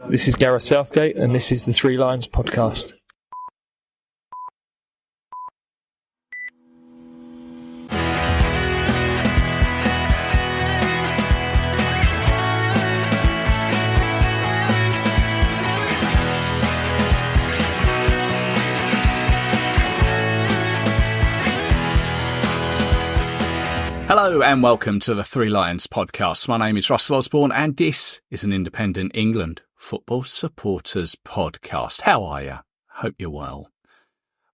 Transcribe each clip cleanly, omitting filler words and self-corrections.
This is Gareth Southgate, and this is the Three Lions podcast. Hello and welcome to the Three Lions podcast. My name is Russell Osborne and this is an independent England football supporters podcast. How are you? Hope you're well.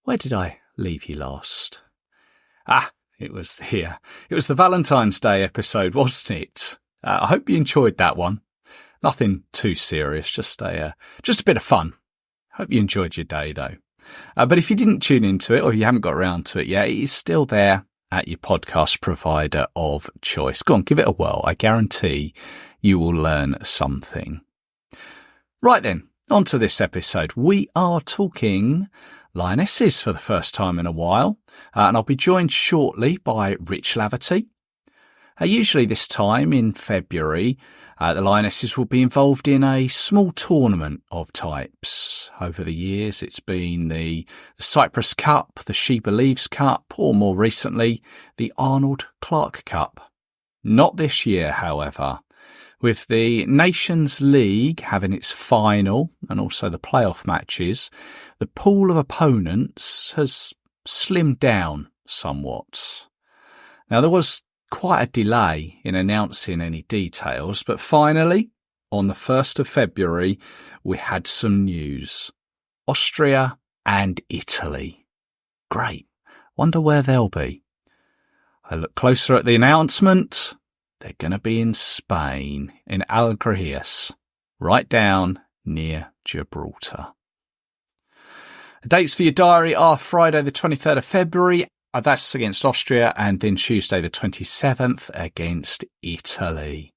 Where did I leave you last? It was the Valentine's Day episode, wasn't it? I hope you enjoyed that one. Nothing too serious, just a bit of fun. Hope you enjoyed your day though. But if you didn't tune into it or you haven't got around to it yet, it is still there at your podcast provider of choice. Go on, give it a whirl. I guarantee you will learn something. Right then, on to this episode. We are talking Lionesses for the first time in a while, and I'll be joined shortly by Rich Laverty. Usually this time in February, the Lionesses will be involved in a small tournament of types. Over the years, it's been the Cyprus Cup, the She Believes Cup, or more recently, the Arnold Clark Cup. Not this year, however. With the Nations League having its final and also the playoff matches, the pool of opponents has slimmed down somewhat. Now, there was quite a delay in announcing any details, but finally, on the 1st of February, we had some news. Austria and Italy. Great. Wonder where they'll be. I look closer at the announcement. They're going to be in Spain, in Algeciras, right down near Gibraltar. The dates for your diary are Friday the 23rd of February. That's against Austria, and then Tuesday the 27th against Italy.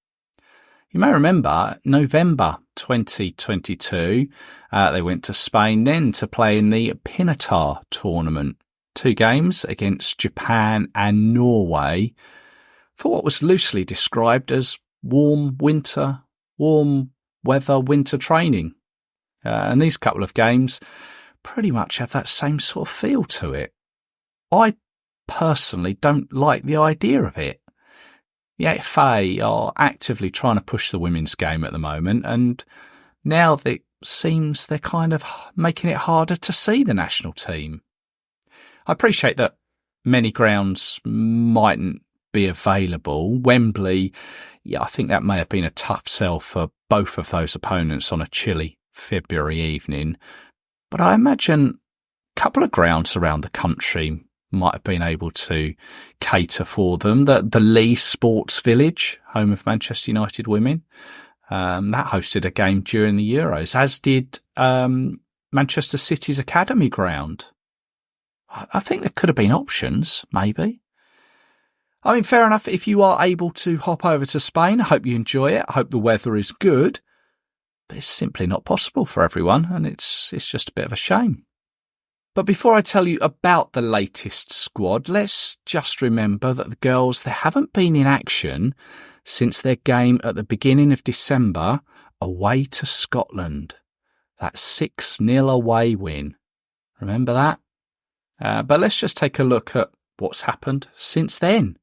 You may remember November 2022, they went to Spain then to play in the Pinatar tournament. 2 games against Japan and Norway for what was loosely described as warm weather winter training. And these couple of games pretty much have that same sort of feel to it. I personally don't like the idea of it. The FA are actively trying to push the women's game at the moment, and now it seems they're kind of making it harder to see the national team. I appreciate that many grounds mightn't be available. Wembley, I think that may have been a tough sell for both of those opponents on a chilly February evening, but I imagine a couple of grounds around the country might have been able to cater for them. The Lee Sports Village, home of Manchester United women, that hosted a game during the Euros, as did Manchester City's Academy ground. I think there could have been options, maybe. I mean, fair enough, if you are able to hop over to Spain, I hope you enjoy it. I hope the weather is good. But it's simply not possible for everyone, and it's just a bit of a shame. But before I tell you about the latest squad, let's just remember that the girls, they haven't been in action since their game at the beginning of December away to Scotland. That 6-0 away win. Remember that? But let's just take a look at what's happened since then.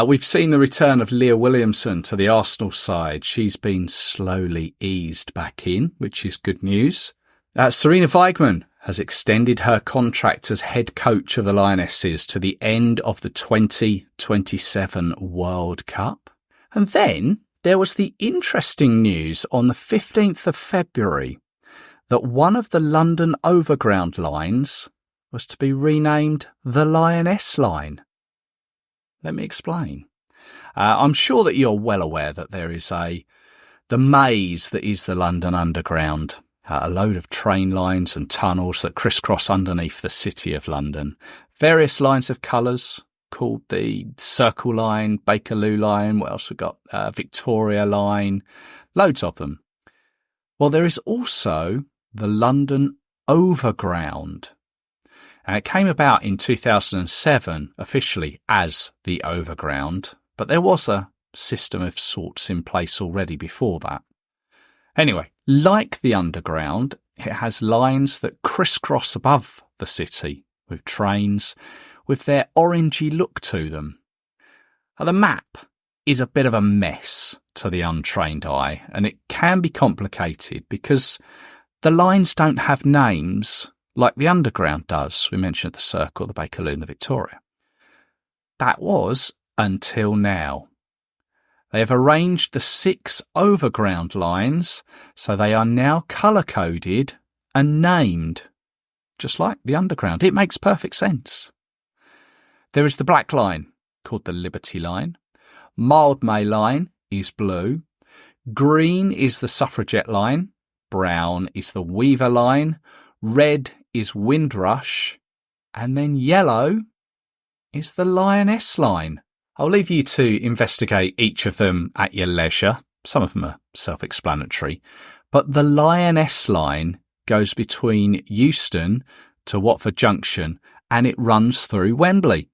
We've seen the return of Leah Williamson to the Arsenal side. She's been slowly eased back in, which is good news. Sarina Weigmann has extended her contract as head coach of the Lionesses to the end of the 2027 World Cup. And then there was the interesting news on the 15th of February that one of the London Overground lines was to be renamed the Lioness line. Let me explain. I'm sure that you're well aware that there is the maze that is the London Underground. A load of train lines and tunnels that crisscross underneath the City of London. Various lines of colours called the Circle Line, Bakerloo Line, what else we got? Victoria Line, loads of them. Well, there is also the London Overground. It came about in 2007 officially as the Overground, but there was a system of sorts in place already before that. Anyway, like the Underground, it has lines that crisscross above the city with trains with their orangey look to them. The map is a bit of a mess to the untrained eye, and it can be complicated because the lines don't have names like the Underground does. We mentioned the Circle, the Bakerloo and the Victoria. That was until now. They have arranged the 6 overground lines so they are now colour-coded and named, just like the Underground. It makes perfect sense. There is the Black Line, called the Liberty Line. Mildmay Line is blue. Green is the Suffragette Line. Brown is the Weaver Line. Red is Windrush. And then yellow is the Lioness Line. I'll leave you to investigate each of them at your leisure. Some of them are self-explanatory. But the Lioness Line goes between Euston to Watford Junction, and it runs through Wembley.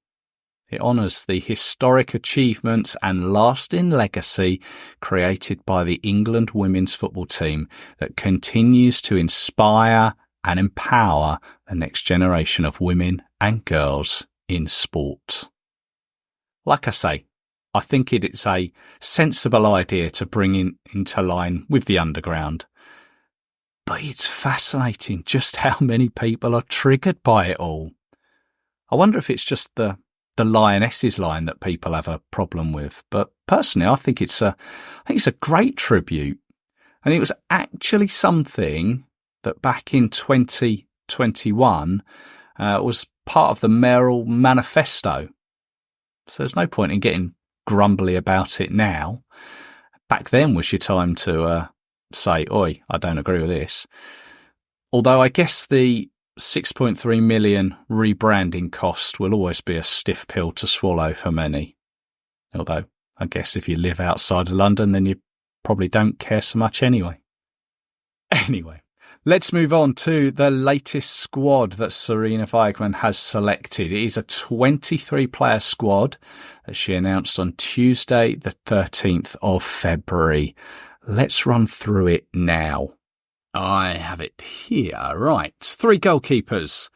It honours the historic achievements and lasting legacy created by the England women's football team that continues to inspire and empower the next generation of women and girls in sport. Like I say, I think it's a sensible idea to bring into line with the Underground. But it's fascinating just how many people are triggered by it all. I wonder if it's just the Lionesses line that people have a problem with. But personally, I think it's a great tribute. And it was actually something that back in 2021 was part of the mayoral manifesto. So there's no point in getting grumbly about it now. Back then was your time to say, oi, I don't agree with this. Although I guess the 6.3 million rebranding cost will always be a stiff pill to swallow for many. Although I guess if you live outside of London, then you probably don't care so much anyway. Anyway, let's move on to the latest squad that Sarina Wiegman has selected. It is a 23-player squad that she announced on Tuesday, the 13th of February. Let's run through it now. I have it here. Right. 3 goalkeepers.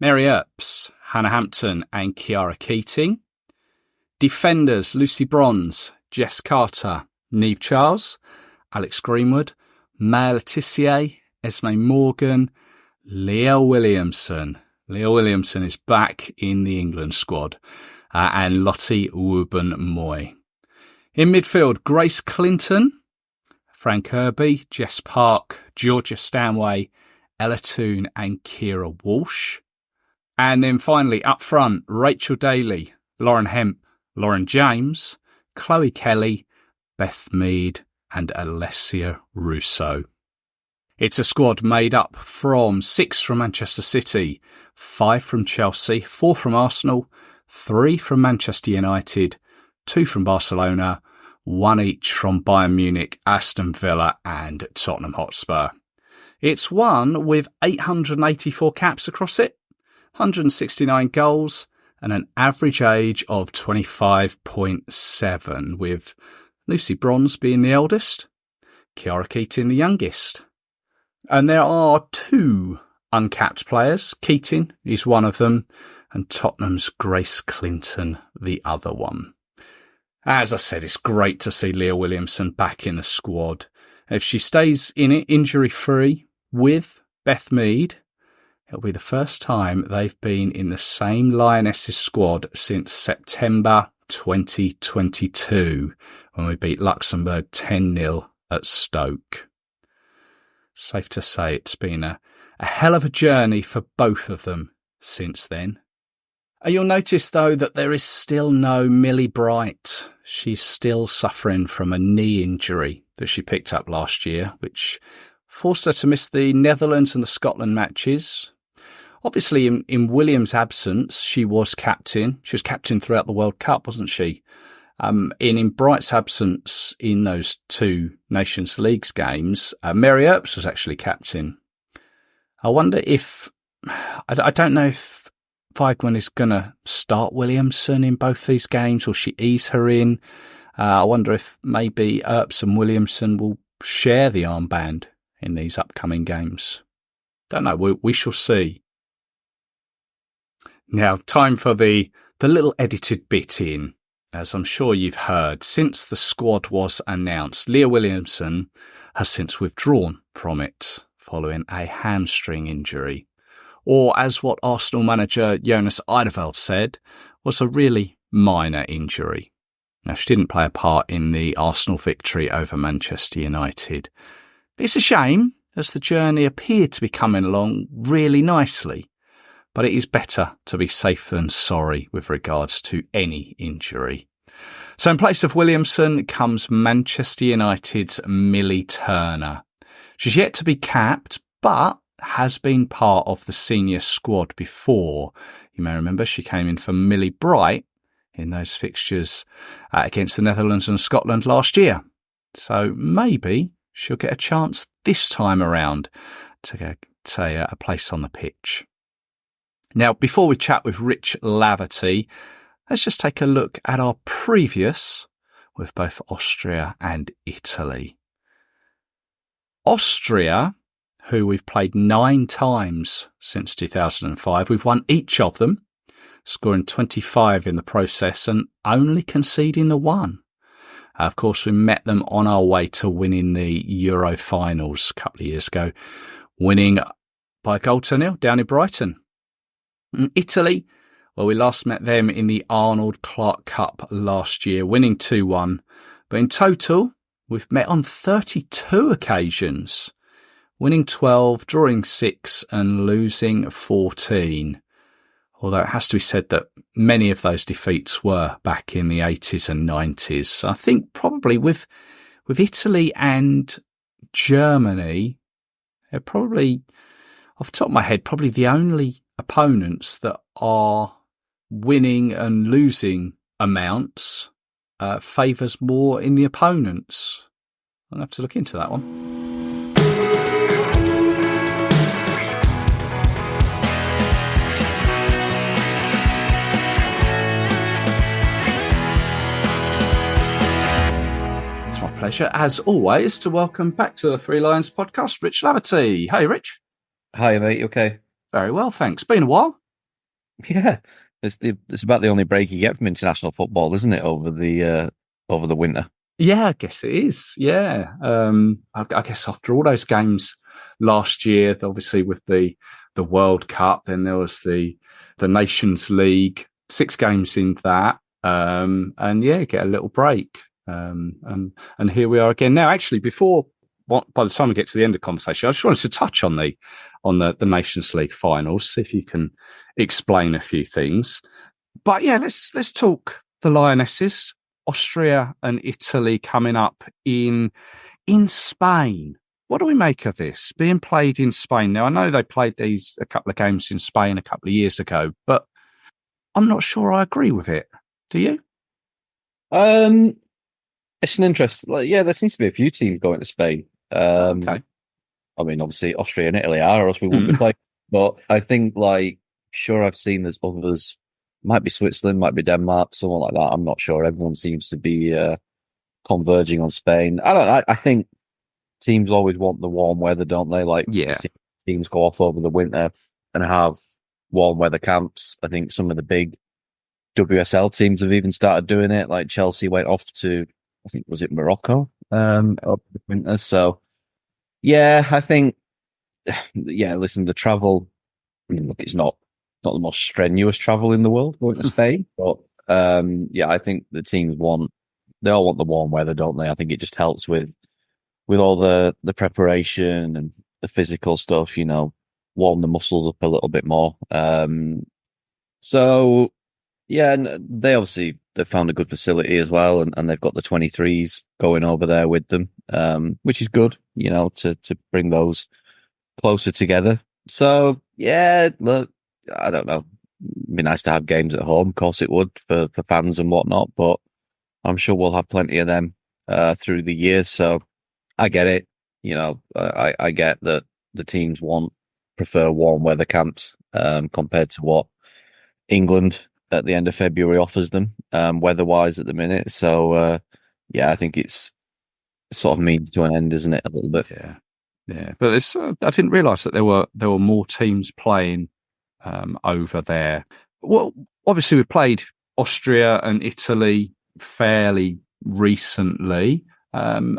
Mary Earps, Hannah Hampton and Kiara Keating. Defenders, Lucy Bronze, Jess Carter, Niamh Charles, Alex Greenwood, Maya Letitia, Esme Morgan, Leah Williamson. Leah Williamson is back in the England squad. And Lottie Wooben-Moy. In midfield, Grace Clinton, Frank Kirby, Jess Park, Georgia Stanway, Ella Toone and Kira Walsh. And then finally, up front, Rachel Daly, Lauren Hemp, Lauren James, Chloe Kelly, Beth Mead and Alessia Russo. It's a squad made up from 6 from Manchester City, 5 from Chelsea, 4 from Arsenal, 3 from Manchester United, 2 from Barcelona, 1 each from Bayern Munich, Aston Villa and Tottenham Hotspur. It's one with 884 caps across it, 169 goals and an average age of 25.7, with Lucy Bronze being the eldest, Kiara Keating the youngest. And there are 2 uncapped players. Keating is one of them and Tottenham's Grace Clinton the other one. As I said, it's great to see Leah Williamson back in the squad. If she stays in it injury-free with Beth Mead, it'll be the first time they've been in the same Lionesses squad since September 2022, when we beat Luxembourg 10-0 at Stoke. Safe to say it's been a hell of a journey for both of them since then. You'll notice, though, that there is still no Millie Bright. She's still suffering from a knee injury that she picked up last year, which forced her to miss the Netherlands and the Scotland matches. Obviously, in Williams' absence, she was captain. She was captain throughout the World Cup, wasn't she? In Bright's absence in those 2 Nations Leagues games, Mary Earps was actually captain. I wonder if... I don't know if Wiegman is going to start Williamson in both these games, or she ease her in. I wonder if maybe Earps and Williamson will share the armband in these upcoming games. Don't know, we shall see. Now, time for the little edited bit in. As I'm sure you've heard, since the squad was announced, Leah Williamson has since withdrawn from it following a hamstring injury. Or as what Arsenal manager Jonas Eideveld said, was a really minor injury. Now, she didn't play a part in the Arsenal victory over Manchester United. It's a shame, as the journey appeared to be coming along really nicely. But it is better to be safe than sorry with regards to any injury. So in place of Williamson comes Manchester United's Millie Turner. She's yet to be capped, but has been part of the senior squad before. You may remember she came in for Millie Bright in those fixtures against the Netherlands and Scotland last year. So maybe she'll get a chance this time around to get a place on the pitch. Now, before we chat with Rich Laverty, let's just take a look at our previous with both Austria and Italy. Austria, who we've played 9 times since 2005. We've won each of them, scoring 25 in the process and only conceding the 1. Of course, we met them on our way to winning the Euro finals a couple of years ago, winning by a 0-0 down in Brighton. Italy, well, we last met them in the Arnold Clark Cup last year, winning 2-1. But in total, we've met on 32 occasions, winning 12, drawing 6 and losing 14. Although it has to be said that many of those defeats were back in the 80s and 90s. I think probably with Italy and Germany, they're probably, off the top of my head, probably the only opponents that are winning and losing amounts favours more in the opponents. I'll have to look into that one. Pleasure, as always, to welcome back to the Three Lions podcast, Rich Laverty. Hey, Rich. Hi, mate. You okay? Very well, thanks. Been a while. Yeah, it's about the only break you get from international football, isn't it? Over the winter. Yeah, I guess it is. Yeah, I guess after all those games last year, obviously with the World Cup, then there was the Nations League, 6 games into that, and yeah, get a little break. And here we are again now. Actually, by the time we get to the end of the conversation, I just wanted to touch on the Nations League finals, see if you can explain a few things. But yeah, let's talk the Lionesses, Austria and Italy coming up in Spain. What do we make of this being played in Spain? Now, I know they played a couple of games in Spain a couple of years ago, but I'm not sure I agree with it. Do you? It's an interest. Yeah, there seems to be a few teams going to Spain. Okay. I mean, obviously Austria and Italy are, or else we wouldn't be playing. But I think, sure, I've seen there's others. Might be Switzerland, might be Denmark, someone like that. I'm not sure. Everyone seems to be converging on Spain. I don't know. I think teams always want the warm weather, don't they? Teams go off over the winter and have warm weather camps. I think some of the big WSL teams have even started doing it. Like Chelsea went off to, I think, was it Morocco over the winter? So, yeah, I think, listen, the travel, I mean, look, it's not the most strenuous travel in the world going to Spain, but I think the teams they all want the warm weather, don't they? I think it just helps with all the preparation and the physical stuff, warm the muscles up a little bit more. So, yeah, and they've found a good facility as well, and they've got the 23s going over there with them, which is good, to bring those closer together. So, yeah, look, I don't know. It'd be nice to have games at home. Of course it would for fans and whatnot, but I'm sure we'll have plenty of them through the year. So I get it. I get that the teams prefer warm weather camps compared to what England at the end of February offers them weather-wise at the minute. So, I think it's sort of means to an end, isn't it? A little bit. Yeah. But I didn't realise that there were more teams playing over there. Well, obviously we played Austria and Italy fairly recently. As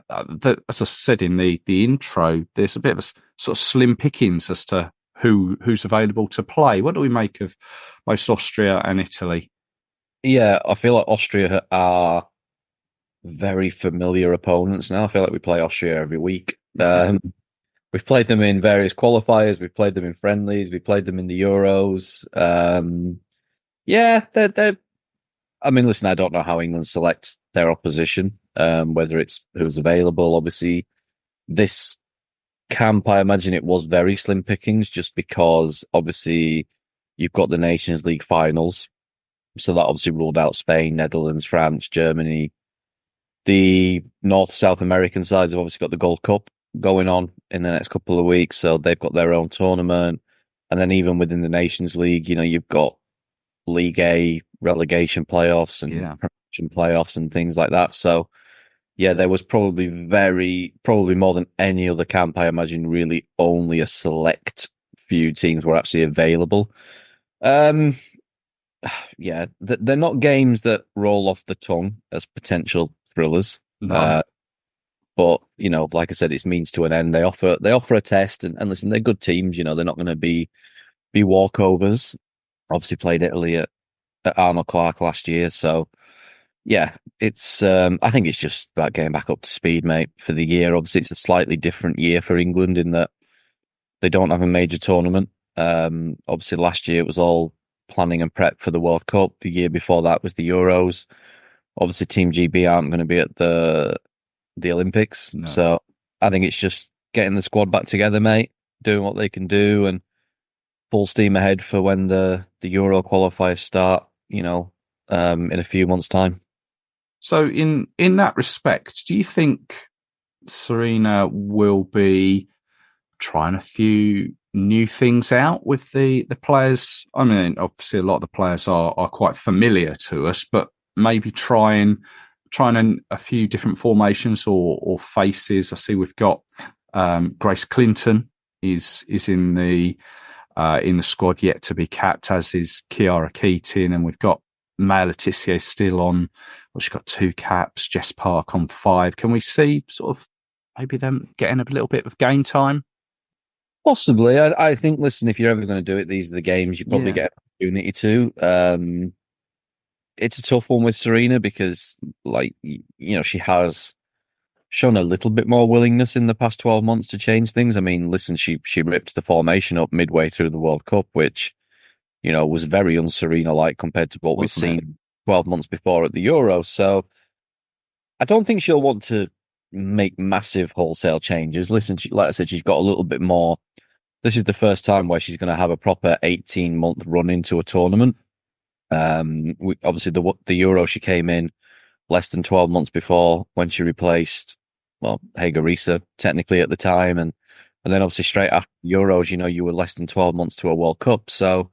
I said in the intro, there's a bit of a sort of slim pickings as to who's available to play. What do we make of both Austria and Italy? Yeah, I feel like Austria are very familiar opponents now. I feel like we play Austria every week. We've played them in various qualifiers. We've played them in friendlies. We played them in the Euros. Yeah, they're. I mean, listen, I don't know how England selects their opposition, whether it's who's available. Obviously, this camp, I imagine it was very slim pickings just because obviously you've got the Nations League finals. So that obviously ruled out Spain, Netherlands, France, Germany. The North-South American sides have obviously got the Gold Cup going on in the next couple of weeks. So they've got their own tournament. And then even within the Nations League, you've got League A relegation playoffs and promotion playoffs and things like that. So yeah, there was probably more than any other camp, I imagine, really only a select few teams were actually available. Yeah, they're not games that roll off the tongue as potential thrillers. No. But, like I said, it's means to an end. They offer a test and listen, they're good teams, they're not going to be walkovers. Obviously played Italy at Arnold Clark last year. So yeah, it's I think it's just about getting back up to speed, mate, for the year. Obviously it's a slightly different year for England in that they don't have a major tournament. Obviously last year it was all planning and prep for the World Cup. The year before that was the Euros. Obviously Team GB aren't going to be at the Olympics. No. So I think it's just getting the squad back together, mate, doing what they can do and full steam ahead for when the Euro qualifiers start, in a few months' time. So in that respect, do you think Serena will be trying a few new things out with the players? I mean, obviously a lot of the players are quite familiar to us, but maybe trying a few different formations or faces. I see we've got Grace Clinton is in the squad yet to be capped, as is Kiara Keating, and we've got Maya Letitia still on. Well, she's got 2 caps. Jess Park on 5. Can we see sort of maybe them getting a little bit of game time? Possibly. I think, listen, if you're ever going to do it, these are the games you probably get an opportunity to. It's a tough one with Serena because, she has shown a little bit more willingness in the past 12 months to change things. I mean, listen, she ripped the formation up midway through the World Cup, which, was very un-Serena-like compared to what we've seen 12 months before at the Euros. So I don't think she'll want to make massive wholesale changes. Listen, like I said, she's got a little bit more. This is the first time where she's going to have a proper 18-month run into a tournament. Obviously, the Euro, she came in less than 12 months before when she replaced, Hager Risa, technically at the time. And then obviously straight after the Euros, you were less than 12 months to a World Cup. So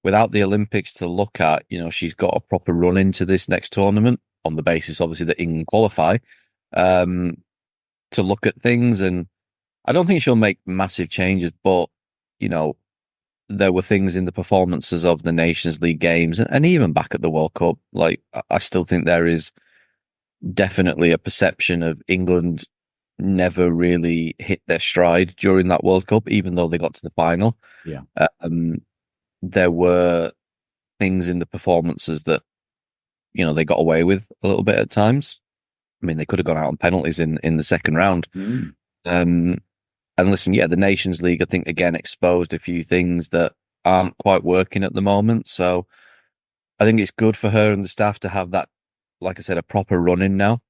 without the Olympics to look at, she's got a proper run into this next tournament on the basis, obviously, that England qualify to look at things. And I don't think she'll make massive changes, but, there were things in the performances of the Nations League games and even back at the World Cup. Like, I still think there is definitely a perception of England never really hit their stride during that World Cup, even though they got to the final. Yeah. There were things in the performances that, they got away with a little bit at times. I mean, they could have gone out on penalties in the second round. And listen, the Nations League, I think, again, exposed a few things that aren't quite working at the moment. So I think it's good for her and the staff to have that, like I said, a proper run in now.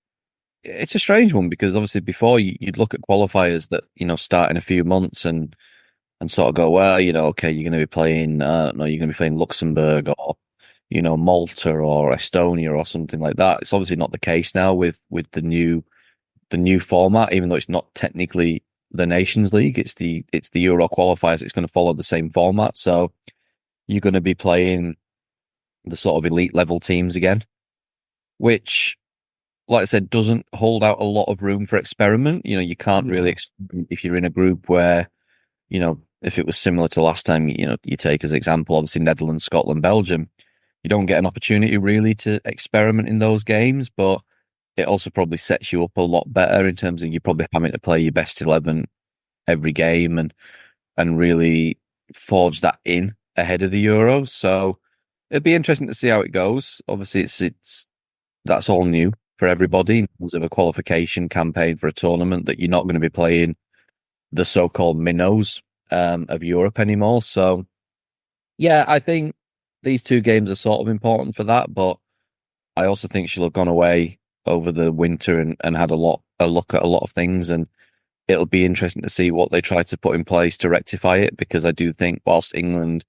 It's a strange one because obviously before you'd look at qualifiers that, start in a few months and sort of go, well, okay, you're going to be playing, you're going to be playing Luxembourg or, Malta or Estonia or something like that. It's obviously not the case now with the new format, even though it's not technically the Nations League. It's the Euro qualifiers. It's going to follow the same format. So you're going to be playing the sort of elite level teams again, which like I said, doesn't hold out a lot of room for experiment. You can't really experiment if you're in a group where, if it was similar to last time, you take as example, obviously Netherlands, Scotland, Belgium, you don't get an opportunity really to experiment in those games, but it also probably sets you up a lot better in terms of you probably having to play your best 11 every game and really forge that in ahead of the Euros. So it'd be interesting to see how it goes. Obviously, it's that's all new for everybody in terms of a qualification campaign for a tournament that you're not going to be playing the so-called minnows of Europe anymore. So yeah, I think these two games are sort of important for that, but I also think she'll have gone away over the winter and had a look at a lot of things, and it'll be interesting to see what they try to put in place to rectify it, because I do think whilst England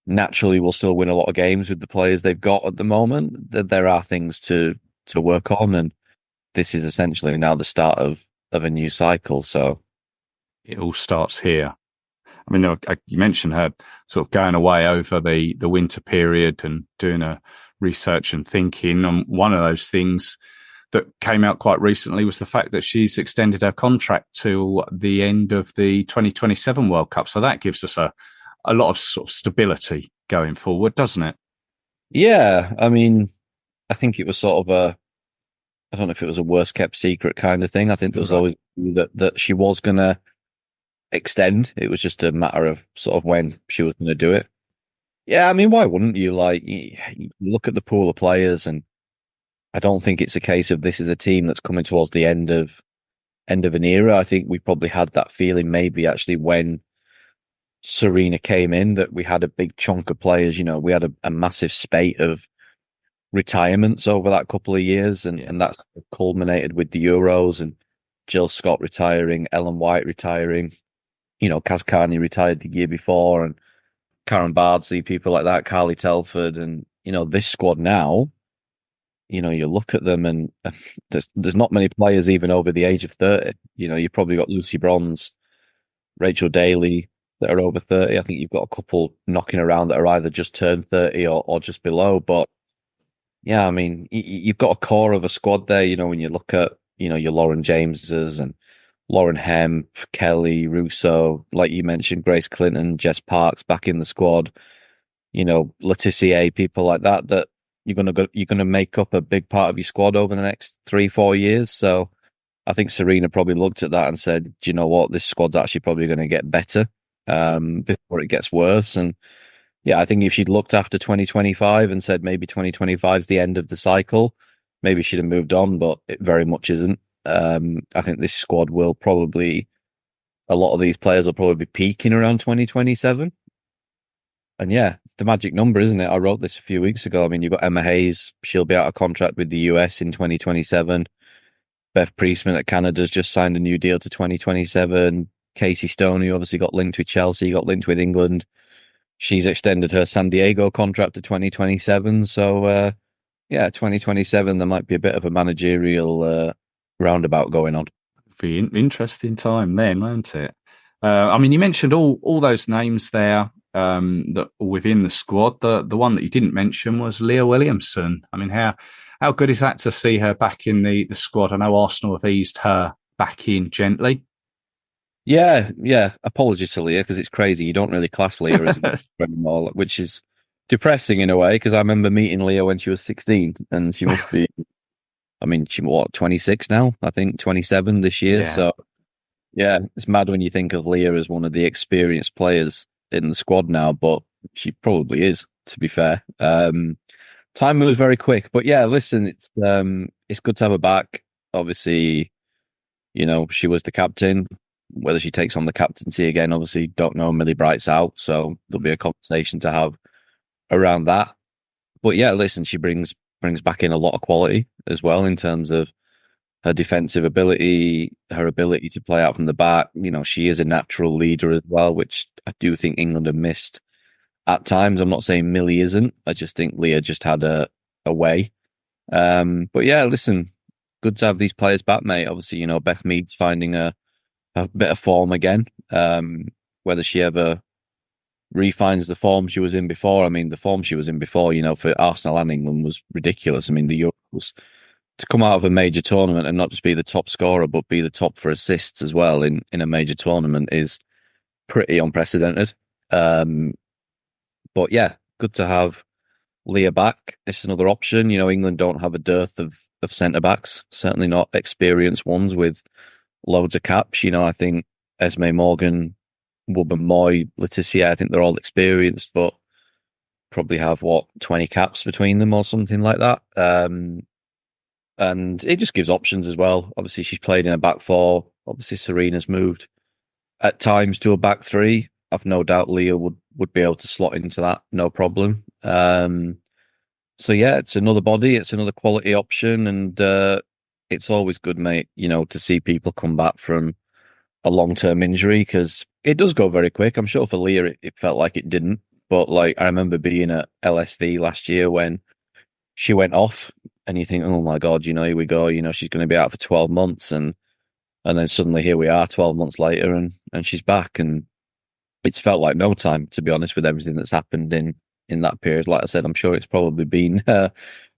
naturally will still win a lot of games with the players they've got at the moment, that there are things to work on, and this is essentially now the start of a new cycle. So it all starts here. I mean, you mentioned her sort of going away over the winter period and doing a research and thinking. And one of those things that came out quite recently was the fact that she's extended her contract till the end of the 2027 World Cup. So that gives us a lot of sort of stability going forward, doesn't it? yeah, I mean, I think it was sort of I don't know if it was a worst kept secret kind of thing. I think there was always that she was going to extend. It was just a matter of sort of when she was going to do it. Yeah, I mean, why wouldn't you? Like, you look at the pool of players, and I don't think it's a case of this is a team that's coming towards the end of an era. I think we probably had that feeling maybe actually when Serena came in, that we had a big chunk of players. We had a massive spate of retirements over that couple of years, and that's culminated with the Euros and Jill Scott retiring, Ellen White retiring, Kaz Carney retired the year before, and Karen Bardsley, people like that, Carly Telford, and this squad now. You look at them, and there's not many players even over the age of 30. You've probably got Lucy Bronze, Rachel Daly that are over 30. I think you've got a couple knocking around that are either just turned 30 or just below. But yeah, I mean, you've got a core of a squad there. When you look at your Lauren Jameses and Lauren Hemp, Kelly, Russo, like you mentioned, Grace Clinton, Jess Parks back in the squad, Letitia, people like that you're gonna make up a big part of your squad over the next 3-4 years. So I think Serena probably looked at that and said, do you know what, this squad's actually probably going to get better before it gets worse. And yeah, I think if she'd looked after 2025 and said maybe 2025 is the end of the cycle, maybe she'd have moved on, but it very much isn't. I think this squad will probably, a lot of these players will probably be peaking around 2027. And yeah, the magic number, isn't it? I wrote this a few weeks ago. I mean, you've got Emma Hayes. She'll be out of contract with the US in 2027. Beth Priestman at Canada's just signed a new deal to 2027. Casey Stoney obviously got linked with Chelsea, got linked with England. She's extended her San Diego contract to 2027. So, yeah, 2027, there might be a bit of a managerial roundabout going on. Be an interesting time then, won't it? I mean, you mentioned all those names there that within the squad. The one that you didn't mention was Leah Williamson. I mean, how good is that to see her back in the squad? I know Arsenal have eased her back in gently. Yeah. Apologies to Leah, because it's crazy. You don't really class Leah as anymore, which is depressing in a way, because I remember meeting Leah when she was 16, and she must be, I mean, she 26 now? I think 27 this year. Yeah. So yeah, it's mad when you think of Leah as one of the experienced players in the squad now, but she probably is, to be fair. Time moves very quick, but yeah, listen, it's good to have her back. Obviously, she was the captain. Whether she takes on the captaincy again, obviously, don't know. Millie Bright's out, so there'll be a conversation to have around that. But yeah, listen, she brings back in a lot of quality as well in terms of her defensive ability, her ability to play out from the back. She is a natural leader as well, which I do think England have missed at times. I'm not saying Millie isn't. I just think Leah just had a way. But yeah, listen, good to have these players back, mate. Obviously, Beth Mead's finding a bit of form again. Whether she ever refines the form she was in before. I mean, the form she was in before, for Arsenal and England was ridiculous. I mean, the Euros to come out of a major tournament and not just be the top scorer, but be the top for assists as well in a major tournament is pretty unprecedented. But yeah, good to have Leah back. It's another option. England don't have a dearth of centre backs, certainly not experienced ones with loads of caps. I think Esme Morgan, Wubben Moy, Letitia, I think they're all experienced, but probably have 20 caps between them or something like that. And it just gives options as well. Obviously, she's played in a back four. Obviously, Serena's moved at times to a back three. I've no doubt Leah would be able to slot into that, no problem. So yeah, it's another body, it's another quality option, and it's always good, mate, to see people come back from a long-term injury, because it does go very quick. I'm sure for Leah it felt like it didn't, but like I remember being at LSV last year when she went off, and you think, oh my God, here we go, she's going to be out for 12 months, and then suddenly here we are 12 months later, and she's back, and it's felt like no time, to be honest, with everything that's happened in that period. Like I said, I'm sure it's probably been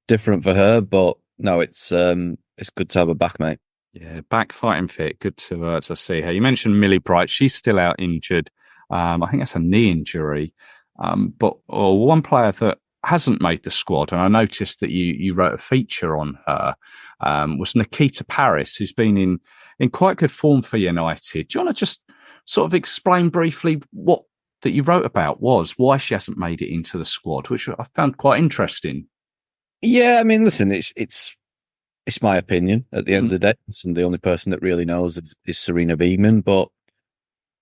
different for her, but no, it's good to have her back, mate. Yeah, back fighting fit. Good to see her. You mentioned Millie Bright. She's still out injured. I think that's a knee injury. But one player that hasn't made the squad, and I noticed that you wrote a feature on her, was Nikita Paris, who's been in quite good form for United. Do you want to just sort of explain briefly what that you wrote about was why she hasn't made it into the squad, which I found quite interesting? Yeah, I mean, listen, it's my opinion at the end of the day. Listen, the only person that really knows is Serena Beeman, but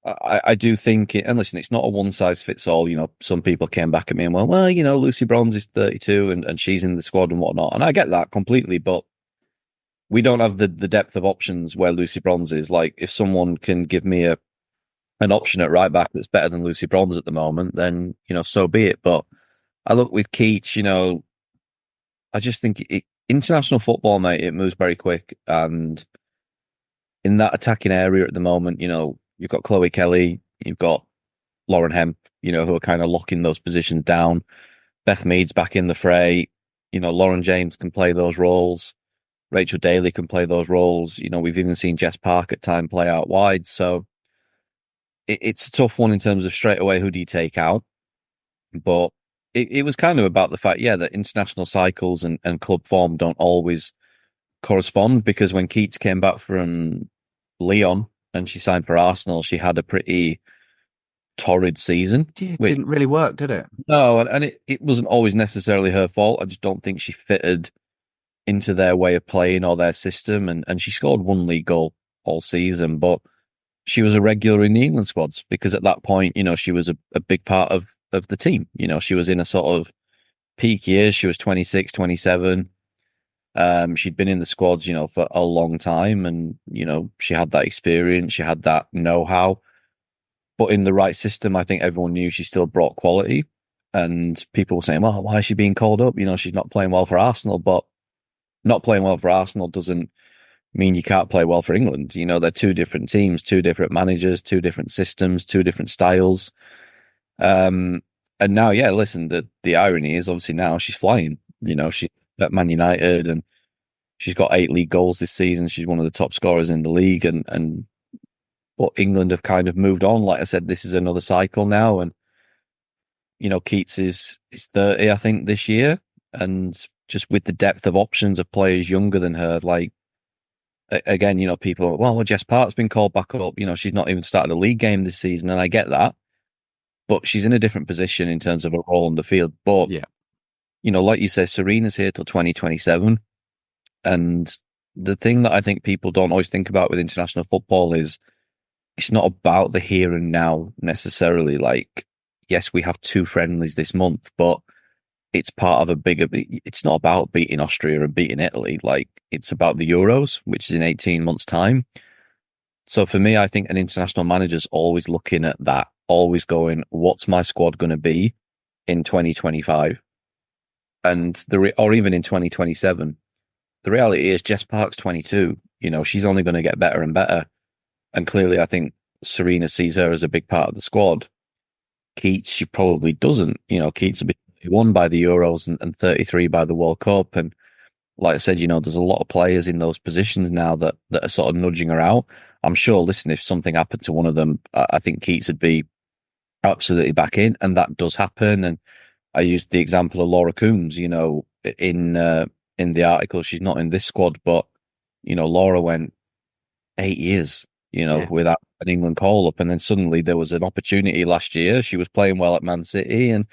I do think and listen, it's not a one size fits all. Some people came back at me and went, well, Lucy Bronze is 32 and she's in the squad and whatnot. And I get that completely, but we don't have the depth of options where Lucy Bronze is. Like, if someone can give me an option at right back that's better than Lucy Bronze at the moment, then, so be it. But I look with Keach, I just think international football, mate, it moves very quick. And in that attacking area at the moment, you've got Chloe Kelly, you've got Lauren Hemp, who are kind of locking those positions down. Beth Mead's back in the fray. Lauren James can play those roles. Rachel Daly can play those roles. We've even seen Jess Park at time play out wide. So it's a tough one in terms of straight away, who do you take out? But it was kind of about the fact, that international cycles and club form don't always correspond, because when Keats came back from Lyon and she signed for Arsenal, she had a pretty torrid season. It didn't really work, did it? No, and it wasn't always necessarily her fault. I just don't think she fitted into their way of playing or their system. And she scored one league goal all season, but she was a regular in the England squads, because at that point, she was a big part of the team. She was in a sort of peak years. She was 26, 27. She'd been in the squads, for a long time, and, she had that experience. She had that know-how, but in the right system, I think everyone knew she still brought quality, and people were saying, well, why is she being called up? She's not playing well for Arsenal, but not playing well for Arsenal doesn't mean you can't play well for England. They're two different teams, two different managers, two different systems, two different styles. And now, listen, the irony is obviously now she's flying. She's at Man United and she's got 8 league goals this season. She's one of the top scorers in the league, but England have kind of moved on. Like I said, this is another cycle now, and Keats is 30, I think, this year, and just with the depth of options of players younger than her, like, again, people are, well, Jess Park's been called back up. She's not even started a league game this season, and I get that, but she's in a different position in terms of a role on the field. But like you say, Serena's here till 2027, and the thing that I think people don't always think about with international football is it's not about the here and now necessarily. Like, yes, we have 2 friendlies this month, but it's part of a bigger. It's not about beating Austria and beating Italy. Like, it's about the Euros, which is in 18 months' time. So for me, I think an international manager's always looking at that, always going, what's my squad going to be in 2025? And or even in 2027. The reality is Jess Park's 22. She's only going to get better and better. And clearly, I think Serena sees her as a big part of the squad. Keats, she probably doesn't. Keats will be 31 by the Euros and 33 by the World Cup. And like I said, there's a lot of players in those positions now that are sort of nudging her out. I'm sure, listen, if something happened to one of them, I think Keats would be absolutely back in, and that does happen. And I used the example of Laura Coombs, in the article. She's not in this squad, but, Laura went 8 years, without an England call-up. And then suddenly there was an opportunity last year. She was playing well at Man City, and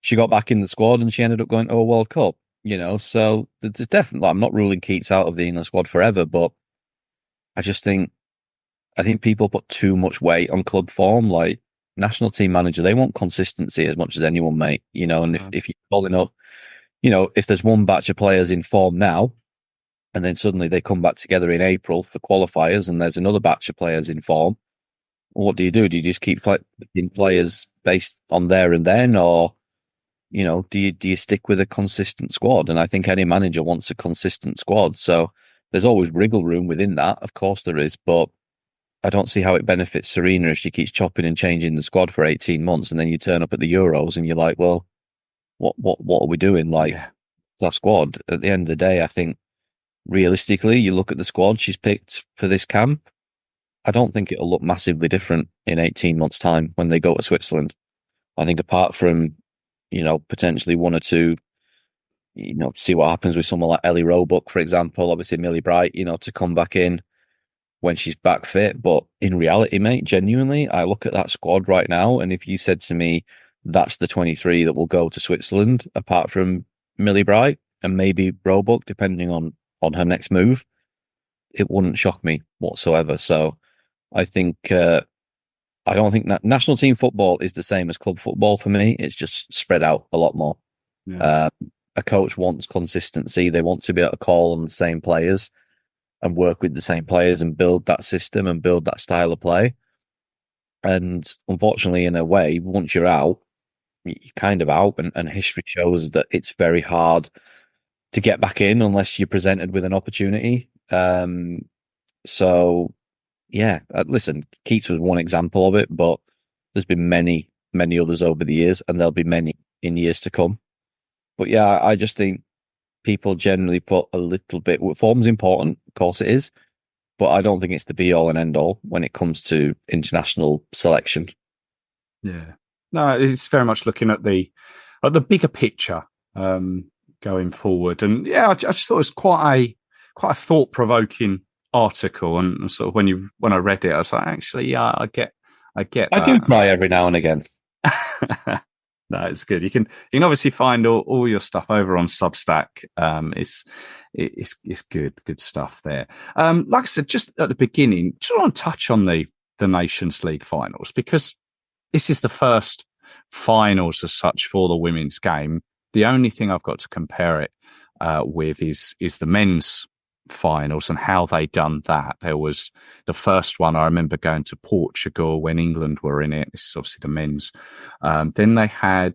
she got back in the squad, and she ended up going to a World Cup. So there's definitely, I'm not ruling Keats out of the England squad forever, but I think people put too much weight on club form. Like, national team manager, they want consistency as much as anyone, mate. And if you're calling up, if there's one batch of players in form now, and then suddenly they come back together in April for qualifiers, and there's another batch of players in form, what do? Do you just keep playing players based on there and then, or do you stick with a consistent squad? And I think any manager wants a consistent squad. So there's always wriggle room within that. Of course there is, but I don't see how it benefits Serena if she keeps chopping and changing the squad for 18 months, and then you turn up at the Euros and you're like, well, what are we doing? Like, that squad, at the end of the day, I think realistically, you look at the squad she's picked for this camp, I don't think it'll look massively different in 18 months' time when they go to Switzerland. I think apart from, potentially one or two, see what happens with someone like Ellie Roebuck, for example, obviously Millie Bright, to come back in when she's back fit. But in reality, mate, genuinely, I look at that squad right now, and if you said to me, that's the 23 that will go to Switzerland, apart from Millie Bright and maybe Roebuck, depending on her next move, it wouldn't shock me whatsoever. So I think, I don't think that national team football is the same as club football for me. It's just spread out a lot more. Yeah. A coach wants consistency. They want to be able to call on the same players and work with the same players and build that system and build that style of play. And unfortunately, in a way, once you're out, you're kind of out, and history shows that it's very hard to get back in unless you're presented with an opportunity. So, yeah, listen, Keats was one example of it, but there's been many, many others over the years, and there'll be many in years to come. But yeah, I just think people generally put a little bit, form's important, of course it is, but I don't think it's the be all and end all when it comes to international selection. Yeah, no, it's very much looking at the bigger picture going forward, and yeah, I just thought it was quite a thought provoking article, and sort of when I read it, I was like, actually, yeah, I get. I do cry every now and again. No, it's good. You can obviously find all your stuff over on Substack. It's good stuff there. Like I said, just at the beginning, just want to touch on the Nations League finals, because this is the first finals as such for the women's game. The only thing I've got to compare it with is the men's finals and how they done that. There was the first one, I remember going to Portugal when England were in it. This is obviously the men's. Then they had,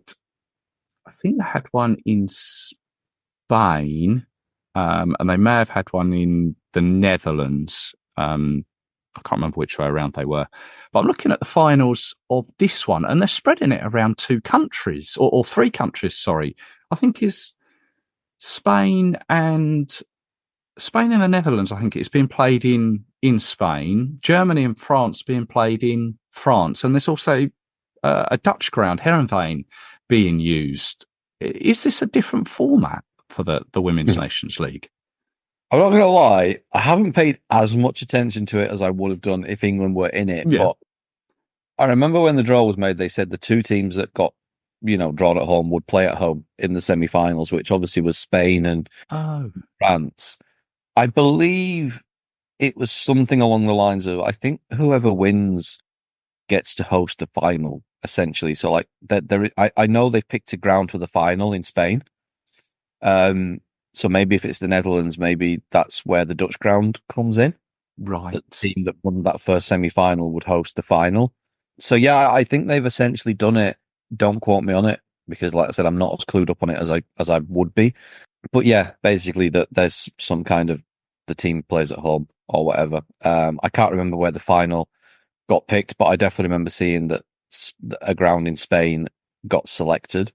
I think they had one in Spain, and they may have had one in the Netherlands. I can't remember which way around they were, but I'm looking at the finals of this one, and they're spreading it around two countries or three countries. Sorry, I think is Spain and the Netherlands. I think it's being played in Spain, Germany and France being played in France, and there's also a Dutch ground, Heerenveen, being used. Is this a different format for the Women's Nations League? I'm not going to lie, I haven't paid as much attention to it as I would have done if England were in it. Yeah. But I remember when the draw was made, they said the two teams that got, drawn at home would play at home in the semi-finals, which obviously was Spain and France. I believe it was something along the lines of, I think whoever wins gets to host the final, essentially. So, like, I know they picked a ground for the final in Spain. So maybe if it's the Netherlands, maybe that's where the Dutch ground comes in. Right. The team that won that first semi-final would host the final. So yeah, I think they've essentially done it. Don't quote me on it, because like I said, I'm not as clued up on it as I would be. But yeah, basically that there's some kind of the team plays at home or whatever. I can't remember where the final got picked, but I definitely remember seeing that a ground in Spain got selected.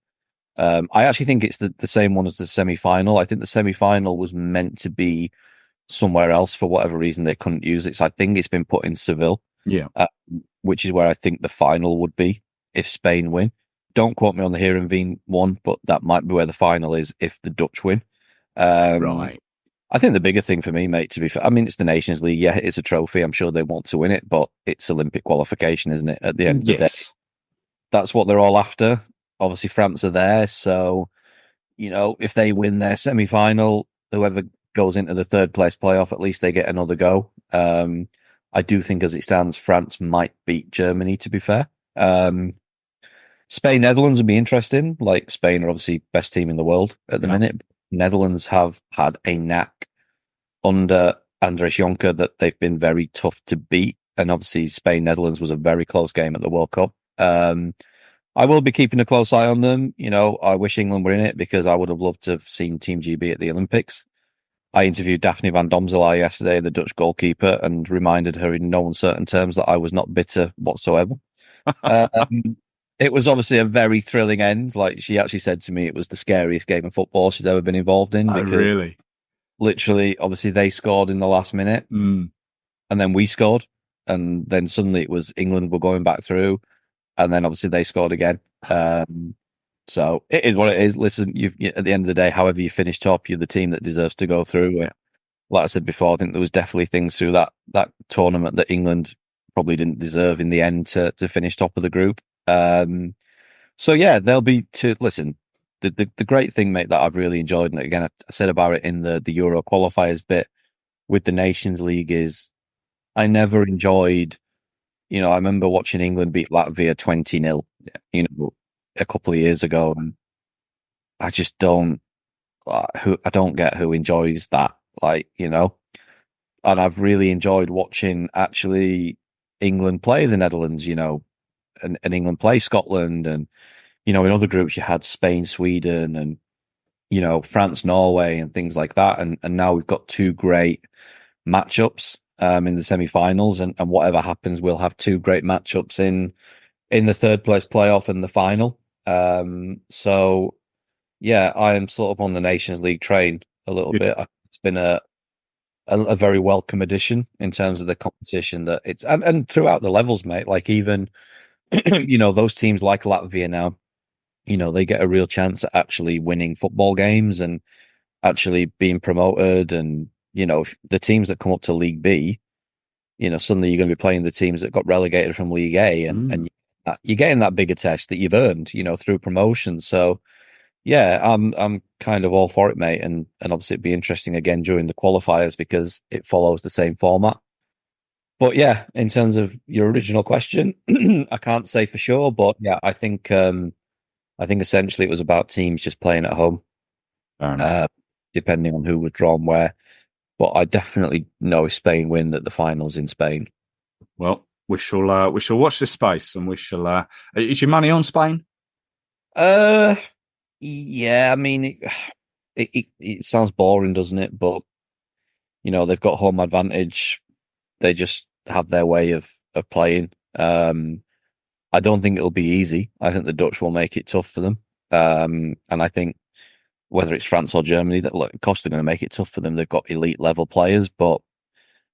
I actually think it's the same one as the semi-final. I think the semi-final was meant to be somewhere else for whatever reason they couldn't use it. So I think it's been put in Seville, which is where I think the final would be if Spain win. Don't quote me on the Heerenveen one, but that might be where the final is if the Dutch win. Right. I think the bigger thing for me, mate, to be fair, I mean, it's the Nations League. Yeah, it's a trophy. I'm sure they want to win it, but it's Olympic qualification, isn't it? At the end of the day, that's what they're all after. Obviously, France are there. So, if they win their semi-final, whoever goes into the third place playoff, at least they get another go. I do think as it stands, France might beat Germany, to be fair. Spain, Netherlands would be interesting. Like, Spain are obviously best team in the world at the minute. Netherlands have had a knack under Andres Jonker that they've been very tough to beat. And obviously Spain, Netherlands was a very close game at the World Cup. I will be keeping a close eye on them. I wish England were in it because I would have loved to have seen Team GB at the Olympics. I interviewed Daphne van Domzelaar yesterday, the Dutch goalkeeper, and reminded her in no uncertain terms that I was not bitter whatsoever. It was obviously a very thrilling end. Like, she actually said to me it was the scariest game of football she's ever been involved in. Because really? Literally, obviously, they scored in the last minute, and then we scored, and then suddenly it was England were going back through, and then obviously they scored again. So it is what it is. Listen, at the end of the day, however you finish top, you're the team that deserves to go through. Like I said before, I think there was definitely things through that tournament that England probably didn't deserve in the end to finish top of the group. So yeah, they'll be to listen. The great thing, mate, that I've really enjoyed, and again, I said about it in the Euro qualifiers bit with the Nations League, is I never enjoyed. I remember watching England beat Latvia 20-0, a couple of years ago, and I just don't. I don't get who enjoys that, and I've really enjoyed watching actually England play the Netherlands, and England play Scotland, and in other groups you had Spain, Sweden, and France, Norway, and things like that, and now we've got two great matchups in the semi-finals, and whatever happens, we'll have two great matchups in the third place playoff and the final. So yeah, I am sort of on the Nations League train a little bit. It's been a very welcome addition in terms of the competition that it's and throughout the levels, mate. Like, even those teams like Latvia now, they get a real chance at actually winning football games and actually being promoted. And the teams that come up to League B, suddenly you're going to be playing the teams that got relegated from League A, and you're getting that bigger test that you've earned, through promotion. So yeah, I'm kind of all for it, mate. And obviously it'd be interesting again during the qualifiers because it follows the same format. But yeah, in terms of your original question, I can't say for sure, but yeah, I think essentially it was about teams just playing at home, depending on who was drawn where. But I definitely know if Spain win that the final's in Spain. Well, we shall watch this space, and we shall. Is your money on Spain? Yeah, I mean, it sounds boring, doesn't it? But they've got home advantage. They just have their way of playing. I don't think it'll be easy. I think the Dutch will make it tough for them. And I think whether it's France or Germany, that of course they're going to make it tough for them. They've got elite level players. But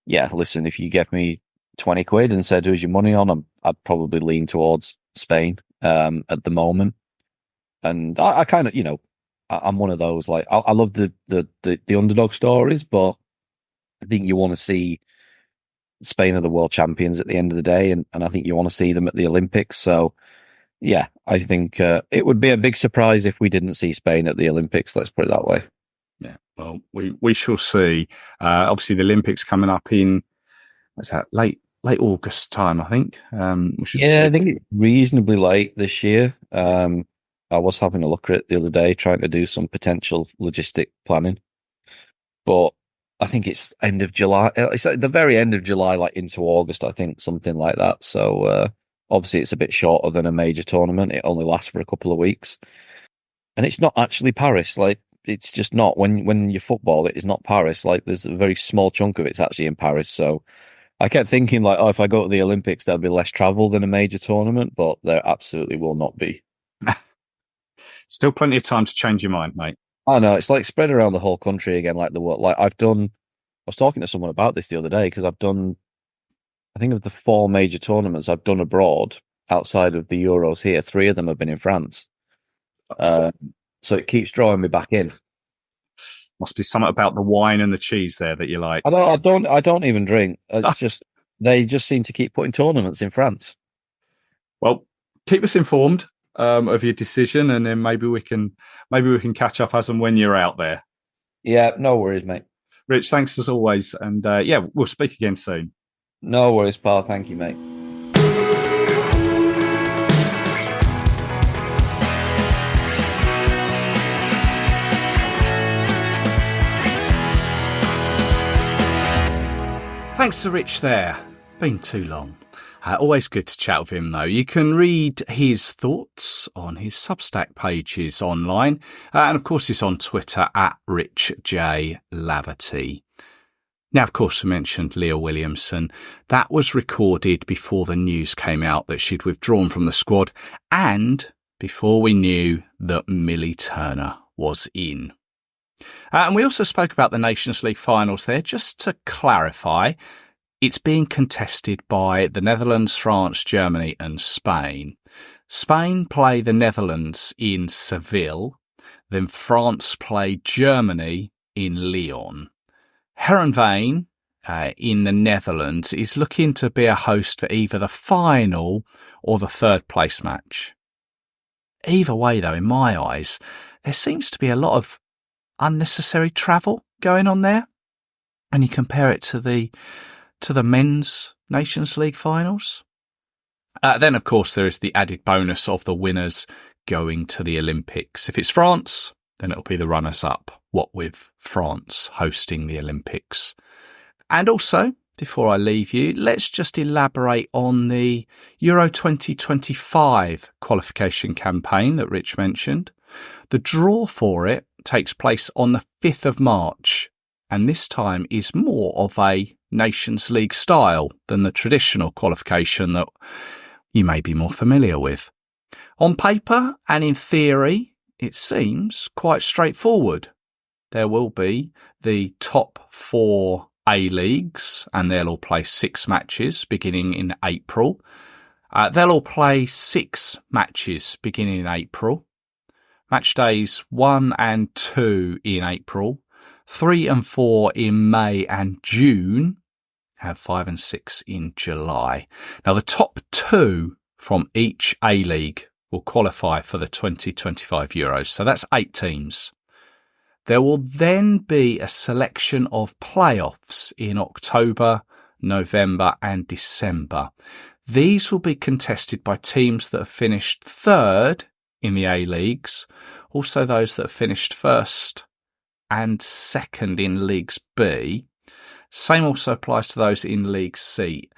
yeah, listen, if you give me 20 quid and said, who's your money on? I'd probably lean towards Spain at the moment. And I kind of, I'm one of those, like, I love the underdog stories, but I think you want to see Spain are the world champions at the end of the day, and I think you want to see them at the Olympics. So yeah, I think it would be a big surprise if we didn't see Spain at the Olympics. Let's put it that way. Yeah, well, we shall see. Obviously, the Olympics coming up in what's that, late August time, I think. We should see. I think it's reasonably late this year. I was having a look at it the other day, trying to do some potential logistic planning, but I think it's end of July. It's at the very end of July, like into August, I think, something like that. So obviously it's a bit shorter than a major tournament. It only lasts for a couple of weeks. And it's not actually Paris. Like, it's just not. When you football, it is not Paris. Like, there's a very small chunk of it's actually in Paris. So I kept thinking, like, if I go to the Olympics, there'll be less travel than a major tournament, but there absolutely will not be. Still plenty of time to change your mind, mate. I know, it's like spread around the whole country again, like the world. Like I was talking to someone about this the other day because I've done, I think of the 4 major tournaments I've done abroad outside of the Euros here, 3 of them have been in France. So it keeps drawing me back in. Must be something about the wine and the cheese there that you like. I don't even drink. It's just they just seem to keep putting tournaments in France. Well, keep us informed of your decision, and then maybe we can catch up as and when you're out there. Yeah, no worries, mate. Rich, thanks as always, and we'll speak again soon. No worries, pal. Thank you, mate. Thanks to Rich there. Been too long. Always good to chat with him, though. You can read his thoughts on his Substack pages online. And, of course, he's on Twitter at Rich J. Laverty. Now, of course, we mentioned Leah Williamson. That was recorded before the news came out that she'd withdrawn from the squad and before we knew that Millie Turner was in. And we also spoke about the Nations League finals there. Just to clarify, it's being contested by the Netherlands, France, Germany and Spain. Spain play the Netherlands in Seville, then France play Germany in Lyon. Heerenveen in the Netherlands is looking to be a host for either the final or the third place match. Either way, though, in my eyes, there seems to be a lot of unnecessary travel going on there. And you compare it to the men's Nations League finals. Then, of course, there is the added bonus of the winners going to the Olympics. If it's France, then it'll be the runners-up, what with France hosting the Olympics. And also, before I leave you, let's just elaborate on the Euro 2025 qualification campaign that Rich mentioned. The draw for it takes place on the 5th of March, and this time is more of a Nations League style than the traditional qualification that you may be more familiar with. On paper and in theory, it seems quite straightforward. There will be the top 4 A-leagues, and they'll all play 6 matches beginning in April. They'll all play 6 matches beginning in April. Match days 1 and 2 in April, 3 and 4 in May and June, have 5 and 6 in July. Now, the top 2 from each A-League will qualify for the 2025 Euros, so that's 8 teams. There will then be a selection of playoffs in October, November and December. These will be contested by teams that have finished 3rd in the A-Leagues, also those that have finished 1st and 2nd in Leagues B. Same also applies to those in League C.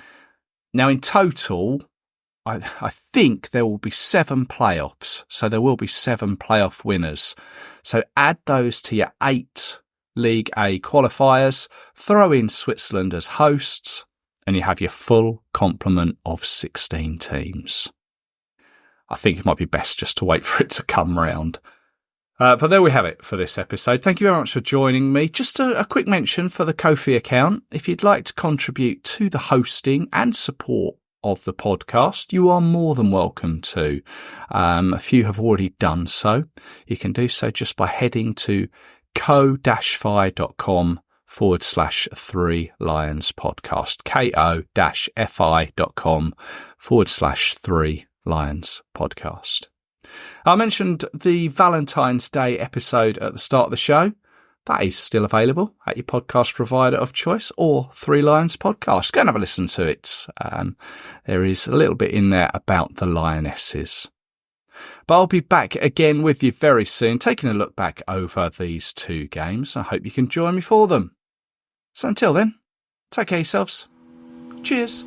Now, in total, I think there will be 7 playoffs, so there will be 7 playoff winners. So add those to your 8 League A qualifiers, throw in Switzerland as hosts, and you have your full complement of 16 teams. I think it might be best just to wait for it to come round. But there we have it for this episode. Thank you very much for joining me. Just a quick mention for the Ko-fi account. If you'd like to contribute to the hosting and support of the podcast, you are more than welcome to. A few have already done so. You can do so just by heading to ko-fi.com/3 Lions podcast. ko-fi.com/3 Lions podcast. I mentioned the Valentine's Day episode at the start of the show. That is still available at your podcast provider of choice or 3 Lions podcast. Go and have a listen to it. There is a little bit in there about the Lionesses. But I'll be back again with you very soon, taking a look back over these 2 games. I hope you can join me for them. So until then, take care of yourselves. Cheers.